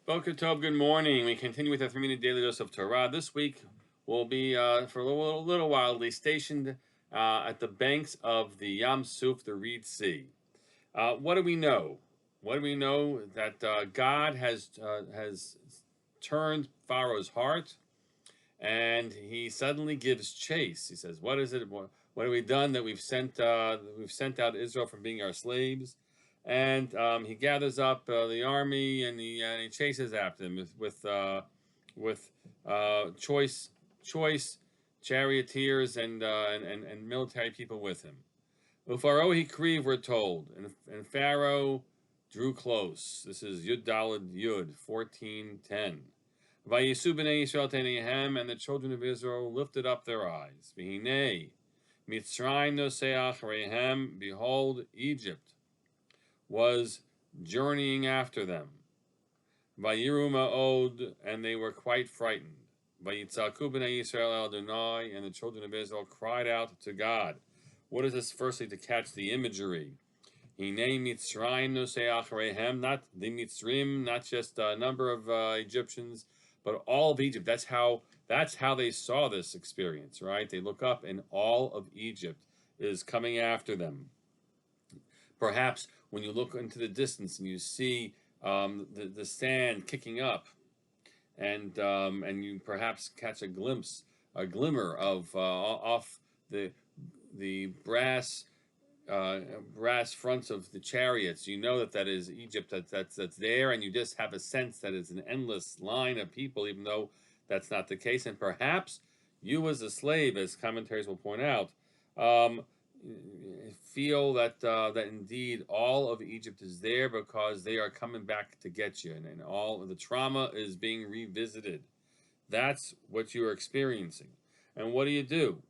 Boker Tov, good morning. We continue with our 3-minute daily dose of Torah. This week we'll be, for a little while, at least, stationed at the banks of the Yam Suf, the Reed Sea. What do we know? What do we know? That God has turned Pharaoh's heart, and he suddenly gives chase. He says, "What is it? What have we done that we've sent out Israel from being our slaves?" And he gathers up the army, and he chases after them with choice charioteers and military people with him. Pharaoh Hikriv, we're told, and Pharaoh drew close. This is Yud Daled Yud 14:10. Vayisu b'nei Yisrael teinehem, and the children of Israel lifted up their eyes. V'hinei Mitzrayim nosei achareihem, behold, Egypt was journeying after them. Vayiru ma'od, and they were quite frightened. Vayitzaku b'nei Yisrael el Adonai, and the children of Israel cried out to God. What is this? Firstly, to catch the imagery. Hinei Mitzrayim nosei achareihem, not the Mitzrim, not just a number of Egyptians, but all of Egypt. That's how they saw this experience, right? They look up, and all of Egypt is coming after them. Perhaps when you look into the distance and you see the sand kicking up, and you perhaps catch a glimmer of off the brass fronts of the chariots, you know that is Egypt that's there, and you just have a sense that it's an endless line of people, even though that's not the case. And perhaps you, as a slave, as commentaries will point out, feel that indeed all of Egypt is there because they are coming back to get you, and all of the trauma is being revisited. That's what you are experiencing. And what do?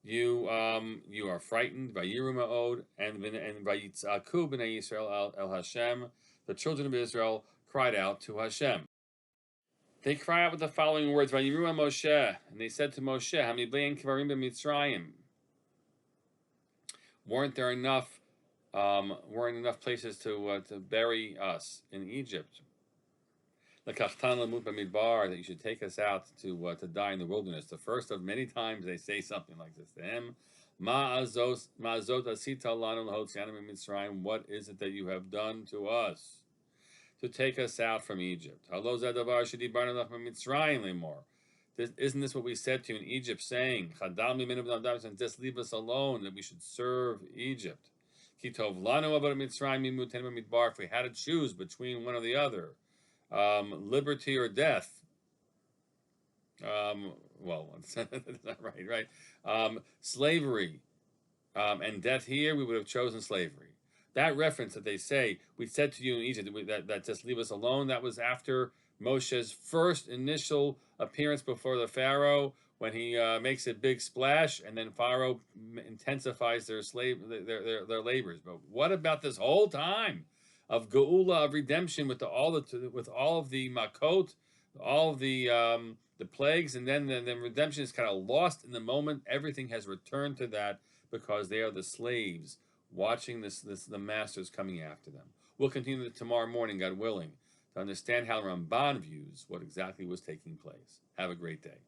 You are frightened by Yiru Ma'od, and Vayitzaku b'nei Yisrael el Hashem. The children of Israel cried out to Hashem. They cry out with the following words: Vayiru Moshe, and they said to Moshe, Hamiblein Kivarim b'Mitzrayim. Weren't there enough places to bury us in Egypt? That you should take us out to die in the wilderness. The first of many times they say something like this to him. What is it that you have done to us to take us out from Egypt? Isn't this what we said to you in Egypt, saying, just leave us alone, that we should serve Egypt? If we had to choose between one or the other, liberty or death. Well, that's not right. Slavery and death here, we would have chosen slavery. That reference that they say, we said to you in Egypt that just leave us alone, that was after Moshe's first initial appearance before the Pharaoh, when he makes a big splash, and then Pharaoh intensifies their labors. But what about this whole time of geula, of redemption, with all of the makot, all of the plagues, and then the redemption is kind of lost in the moment. Everything has returned to that because they are the slaves watching the masters coming after them. We'll continue tomorrow morning, God willing, to understand how Ramban views what exactly was taking place. Have a great day.